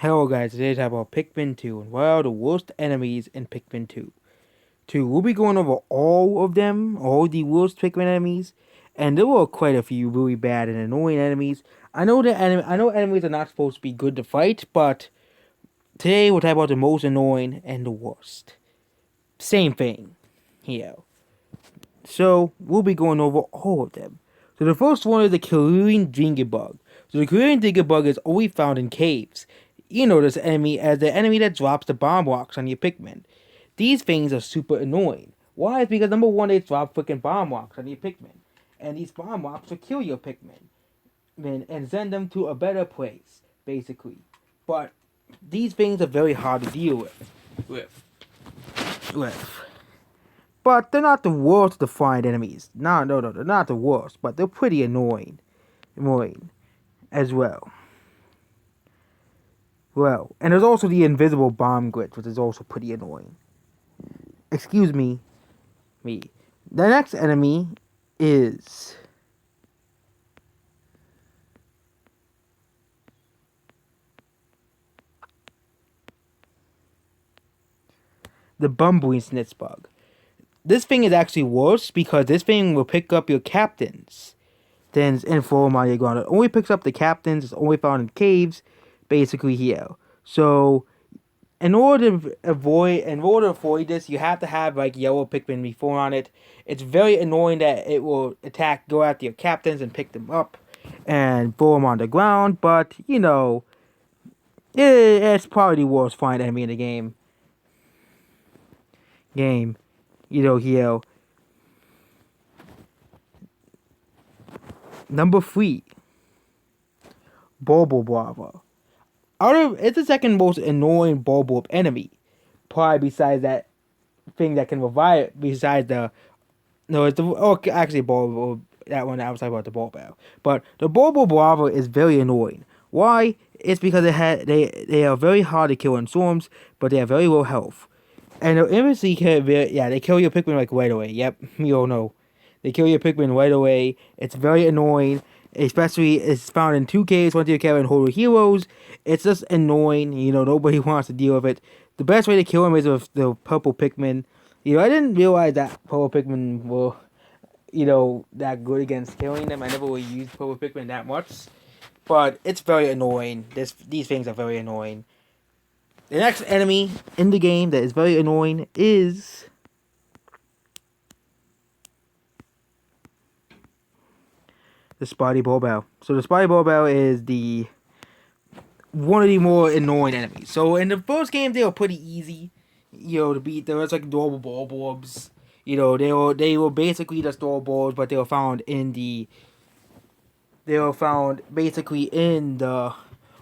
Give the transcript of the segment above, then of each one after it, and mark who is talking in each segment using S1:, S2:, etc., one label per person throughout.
S1: Hello guys, today talk about Pikmin 2 and what are the worst enemies in Pikmin 2. We'll be going over all of them, all the worst Pikmin enemies, and there were quite a few really bad and annoying enemies. I know enemies are not supposed to be good to fight, but today we'll talk about the most annoying and the worst. Same thing here. So we'll be going over all of them. So the first one is the Korean Dingerbug. So the Korean Dingerbug is only found in caves. You know this enemy as the enemy that drops the bomb rocks on your Pikmin. These things are super annoying. Why? It's because number one, they drop freaking bomb rocks on your Pikmin. And these bomb rocks will kill your Pikmin. And send them to a better place, basically. But these things are very hard to deal with. But they're not the worst to find enemies. No, they're not the worst, but they're pretty annoying as well. Well, and there's also the invisible bomb glitch, which is also pretty annoying. Excuse me. The next enemy is the bumbling snitch bug. This thing is actually worse because this thing will pick up your captains. Then and throw them on your ground. It only picks up the captains. It's only found in caves, basically here. So, in order to avoid this, you have to have like yellow Pikmin before on it. It's very annoying that it will go after your captains and pick them up and throw them on the ground. But you know, it's probably the worst find enemy in the game. Here. Number 3, bobobravo. It's the second most annoying bulb enemy. Probably besides that thing that can revive it, besides the no, it's the actually bulb that one I was talking about the bobobravo. But the bobobravo is very annoying. Why? It's because they are very hard to kill in storms, but they have very low health. And the infamously they kill your Pikmin like right away. Yep, you all know. They kill your Pikmin right away. It's very annoying. Especially, it's found in 2 caves, one to your cabin and Horror Heroes. It's just annoying. Nobody wants to deal with it. The best way to kill him is with the purple Pikmin. I didn't realize that purple Pikmin were, that good against killing them. I never really used purple Pikmin that much. But it's very annoying. These things are very annoying. The next enemy in the game that is very annoying is the spideyballbell. So the spideyballbell is one of the more annoying enemies. So in the first game they were pretty easy, to beat. There was like adorable ball bulbs. They were basically just door balls, but they were found basically in the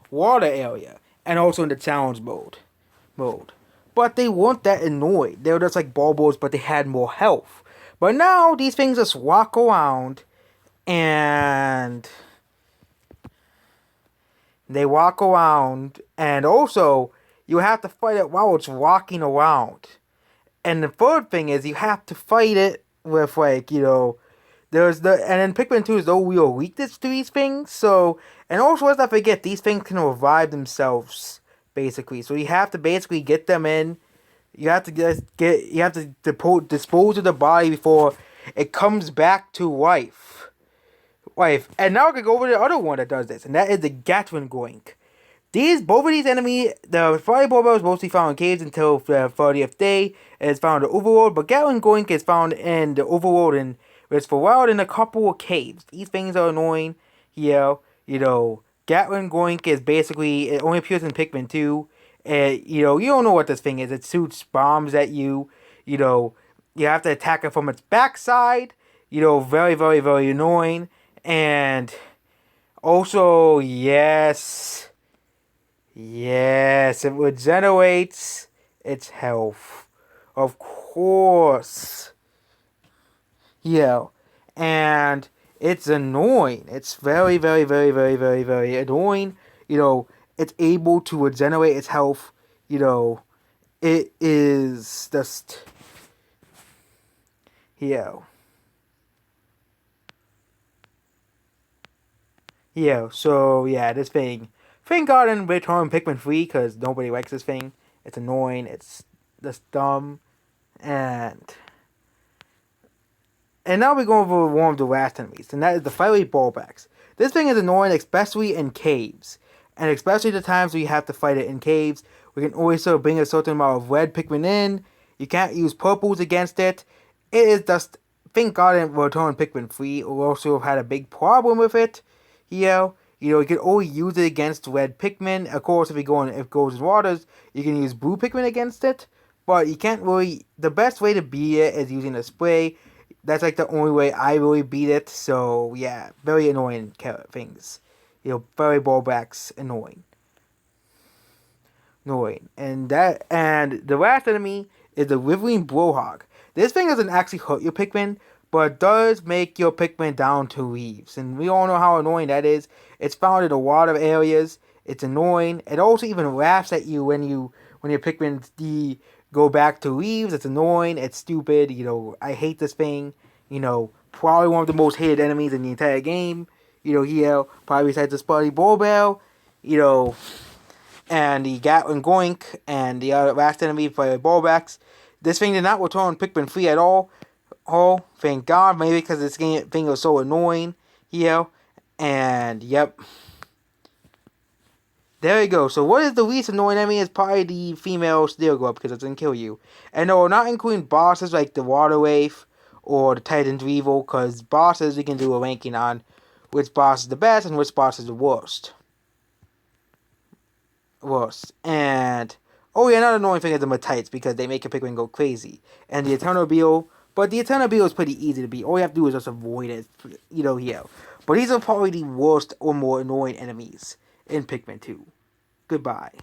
S1: water area and also in the challenge mode. But they weren't that annoyed. They were just like ball balls, but they had more health. But now these things just walk around and also you have to fight it while it's walking around. And the third thing is you have to fight it with and then Pikmin 2 is no real weakness to these things. So, and also let's not forget these things can revive themselves basically. So you have to basically get them in. You have to dispose of the body before it comes back to life. And now we're gonna go over to the other one that does this, and that is the Gatwin Goink. Both of these enemies, the Fireball is mostly found in caves until the 30th day. It's found in the overworld, but Gatwin Goink is found in the overworld and it's for wild in a couple of caves. These things are annoying. Gatwin Goink is basically, it only appears in Pikmin 2. You don't know what this thing is. It shoots bombs at you. You have to attack it from its backside. Very, very, very annoying. And also, yes, it regenerates its health. Of course. Yeah. And it's annoying. It's very, very, very, very, very, very annoying. It's able to regenerate its health. It is just... so, this thing Thank God in return Pikmin 3 because nobody likes this thing. It's annoying. It's just dumb. And now we're going over one of the last enemies, and that is the fieryballbacks. This thing is annoying, especially in caves. And especially the times we have to fight it in caves. We can also bring a certain amount of red Pikmin in. You can't use purples against it. It is just, thank God in return Pikmin 3 also had a big problem with it. You can only use it against red Pikmin. Of course, if it goes in waters, you can use blue Pikmin against it. But you can't really, the best way to beat it is using a spray. That's like the only way I really beat it. So yeah, very annoying things. Fieryballbacks annoying. And the last enemy is the riverine blowhog. This thing doesn't actually hurt your Pikmin, but does make your Pikmin down to leaves. And we all know how annoying that is. It's found in a lot of areas. It's annoying. It also even laughs at you when your Pikmin go back to leaves. It's annoying. It's stupid. I hate this thing. Probably one of the most hated enemies in the entire game. Probably besides the spideyballbell. And the Gatling Goink and the last enemy for ballbacks. This thing did not return Pikmin 3 at all. Oh, thank God. Maybe because this thing was so annoying. And yep. There you go. So what is the least annoying enemy? Is probably the female steel glove because it doesn't kill you. And no, not including bosses like the water wave or the Titan's Revo, because bosses we can do a ranking on which boss is the best and which boss is the worst. And oh yeah, another annoying thing is the Matites because they make a Pikmin go crazy. And the Eternal Beetle, but the Eternal Beetle is pretty easy to beat. All you have to do is just avoid it, But these are probably the worst or more annoying enemies in Pikmin 2. Goodbye.